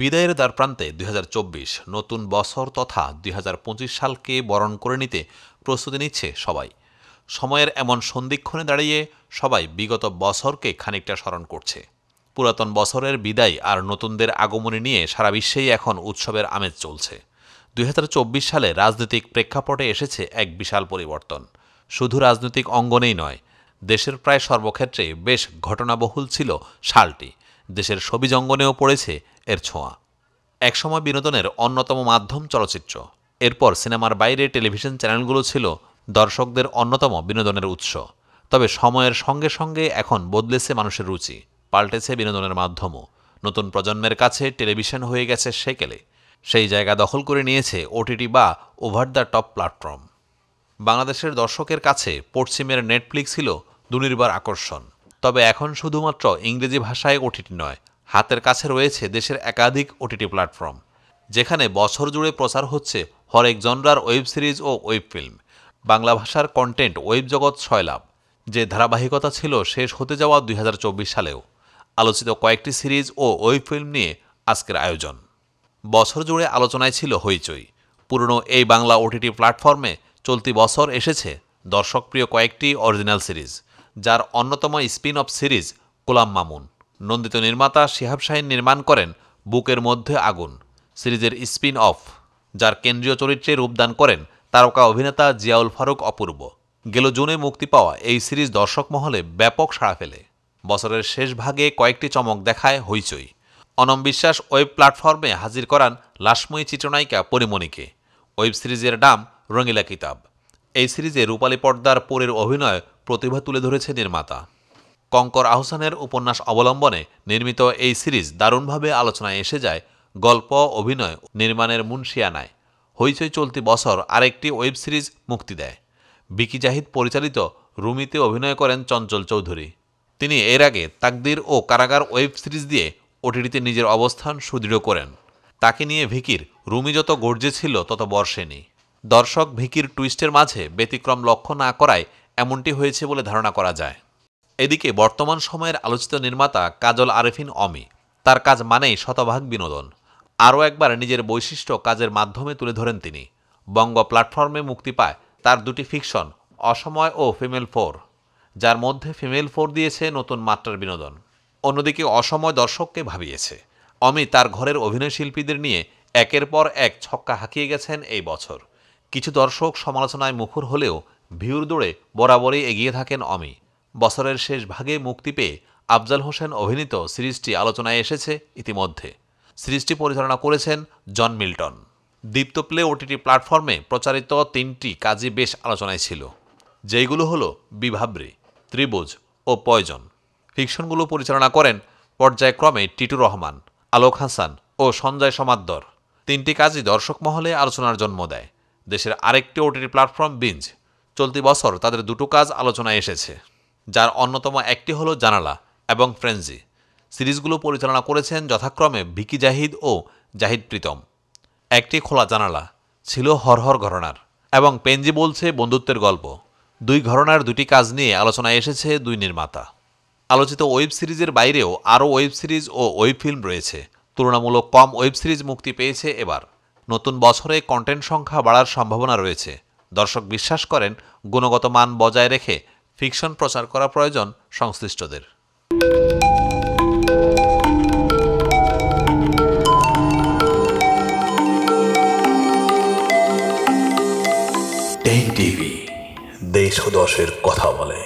বিদায়ের দ্বারপ্রান্তে ২০২৪ নতুন বছর তথা ২০২৫ সালকে বরণ করে নিতে প্রস্তুতি নিচ্ছে সবাই। সময়ের এমন সন্ধিক্ষণে দাঁড়িয়ে সবাই বিগত বছরকে খানিকটা স্মরণ করছে। পুরাতন বছরের বিদায় আর নতুনদের আগমনী নিয়ে সারা বিশ্বেই এখন উৎসবের আমেজ চলছে। ২০২৪ সালে রাজনৈতিক প্রেক্ষাপটে এসেছে এক বিশাল পরিবর্তন। শুধু রাজনৈতিক অঙ্গনেই নয়, দেশের প্রায় সর্বক্ষেত্রে বেশ ঘটনাবহুল ছিল সালটি। দেশের সবিজ অঙ্গনেও পড়েছে এর ছোঁয়া। একসময় বিনোদনের অন্যতম মাধ্যম চলচ্চিত্র, এরপর সিনেমার বাইরে টেলিভিশন চ্যানেলগুলো ছিল দর্শকদের অন্যতম বিনোদনের উৎস। তবে সময়ের সঙ্গে সঙ্গে এখন বদলেছে মানুষের রুচি, পাল্টেছে বিনোদনের মাধ্যমও। নতুন প্রজন্মের কাছে টেলিভিশন হয়ে গেছে সেকেলে, সেই জায়গা দখল করে নিয়েছে ওটিটি বা ওভার দ্য টপ প্ল্যাটফর্ম। বাংলাদেশের দর্শকের কাছে পশ্চিমের নেটফ্লিক্স ছিল দুর্নিবার আকর্ষণ। তবে এখন শুধুমাত্র ইংরেজি ভাষায় ওটিটি নয়, হাতের কাছে রয়েছে দেশের একাধিক ওটিটি প্ল্যাটফর্ম, যেখানে বছর জুড়ে প্রচার হচ্ছে হরেক জনরার ওয়েব সিরিজ ও ওয়েব ফিল্ম। বাংলা ভাষার কন্টেন্ট ওয়েব জগৎ সয়লাব, যে ধারাবাহিকতা ছিল শেষ হতে যাওয়া ২০২৪ সালেও। আলোচিত কয়েকটি সিরিজ ও ওয়েব ফিল্ম নিয়ে আজকের আয়োজন। বছর জুড়ে আলোচনায় ছিল হইচই। পুরনো এই বাংলা ওটিটি প্ল্যাটফর্মে চলতি বছর এসেছে দর্শকপ্রিয় কয়েকটি অরিজিনাল সিরিজ, যার অন্যতম স্পিন অফ সিরিজ গোলাম মামুন। নন্দিত নির্মাতা শিহাব শাহীন নির্মাণ করেন বুকের মধ্যে আগুন সিরিজের স্পিন অফ, যার কেন্দ্রীয় চরিত্রে রূপদান করেন তারকা অভিনেতা জিয়াউল ফারুক অপূর্ব। গেল জুনে মুক্তি পাওয়া এই সিরিজ দর্শক মহলে ব্যাপক সাড়া ফেলে। বছরের শেষ ভাগে কয়েকটি চমক দেখায় হইচই। অনম বিশ্বাস ওয়েব প্ল্যাটফর্মে হাজির করান লাশময়ী চিত্রনায়িকা পরিমণিকে। ওয়েব সিরিজের নাম রঙিলা কিতাব। এই সিরিজে রূপালী পর্দার পরের অভিনয় প্রতিভা তুলে ধরেছে নির্মাতা। কঙ্কর আহসানের উপন্যাস অবলম্বনে নির্মিত এই সিরিজ দারুণভাবে আলোচনায় এসে যায় গল্প, অভিনয়, নির্মাণের মুনশিয়ানায়। হইচই চলতি বছর আরেকটি ওয়েব সিরিজ মুক্তি দেয়। বিকি জাহিদ পরিচালিত রুমিতে অভিনয় করেন চঞ্চল চৌধুরী। তিনি এর আগে তাকদির ও কারাগার ওয়েব সিরিজ দিয়ে ওটিটিতে নিজের অবস্থান সুদৃঢ় করেন। তাকে নিয়ে ভিকির রুমি যত গর্জেছিল তত বর্ষেনি। দর্শক ভিকির টুইস্টের মাঝে ব্যতিক্রম লক্ষ্য না করায় এমনটি হয়েছে বলে ধারণা করা যায়। এদিকে বর্তমান সময়ের আলোচিত নির্মাতা কাজল আরেফিন অমি, তার কাজ মানেই শতভাগ বিনোদন। আরও একবার নিজের বৈশিষ্ট্য কাজের মাধ্যমে তুলে ধরেন তিনি। বঙ্গ প্ল্যাটফর্মে মুক্তি পায় তার দুটি ফিকশন, অসময় ও ফিমেল 4, যার মধ্যে ফিমেল 4 দিয়েছে নতুন মাত্রার বিনোদন। অন্যদিকে অসময় দর্শককে ভাবিয়েছে। অমি তার ঘরের অভিনয়শিল্পীদের নিয়ে একের পর এক ছক্কা হাঁকিয়ে গেছেন এই বছর। কিছু দর্শক সমালোচনায় মুখর হলেও ভিউর দৌড়ে বরাবরই এগিয়ে থাকেন অমি। বছরের শেষ ভাগে মুক্তি পেয়ে আফজাল হোসেন অভিনীত সিরিজটি আলোচনায় এসেছে ইতিমধ্যে। সিরিজটি পরিচালনা করেছেন জন মিল্টন। দীপ্ত প্লে ওটিটি প্ল্যাটফর্মে প্রচারিত 3টি কাজই বেশ আলোচনায় ছিল, যেইগুলো হলো বিভাবরী, ত্রিভুজ ও পয়জন। ফিকশনগুলো পরিচালনা করেন পর্যায়ক্রমে টিটু রহমান, আলোক হাসান ও সঞ্জয় সমাদ্দর। 3টি কাজই দর্শক মহলে আলোচনার জন্ম দেয়। দেশের আরেকটি ওটিটি প্ল্যাটফর্ম বিঞ্জ, চলতি বছর তাদের দুটো কাজ আলোচনায় এসেছে, যার অন্যতম একটি হলো জানালা এবং ফ্রেঞ্জি। সিরিজগুলো পরিচালনা করেছেন যথাক্রমে ভিকি জাহিদ ও জাহিদ প্রীতম। একটি খোলা জানালা ছিল হরহর ঘরানার এবং পেঞ্জি বলছে বন্ধুত্বের গল্প। দুই ঘরানার দুটি কাজ নিয়ে আলোচনায় এসেছে দুই নির্মাতা। আলোচিত ওয়েব সিরিজের বাইরেও আরও ওয়েব সিরিজ ও ওয়েব ফিল্ম রয়েছে। তুলনামূলক কম ওয়েব সিরিজ মুক্তি পেয়েছে এবার। নতুন বছরে কন্টেন্ট সংখ্যা বাড়ার সম্ভাবনা রয়েছে। দর্শক বিশ্বাস করেন গুণগত মান বজায় রেখে ফিকশন প্রচার করা প্রয়োজন সংশ্লিষ্টদের। টেক টিভি, দেশ ও দশের কথা বলে।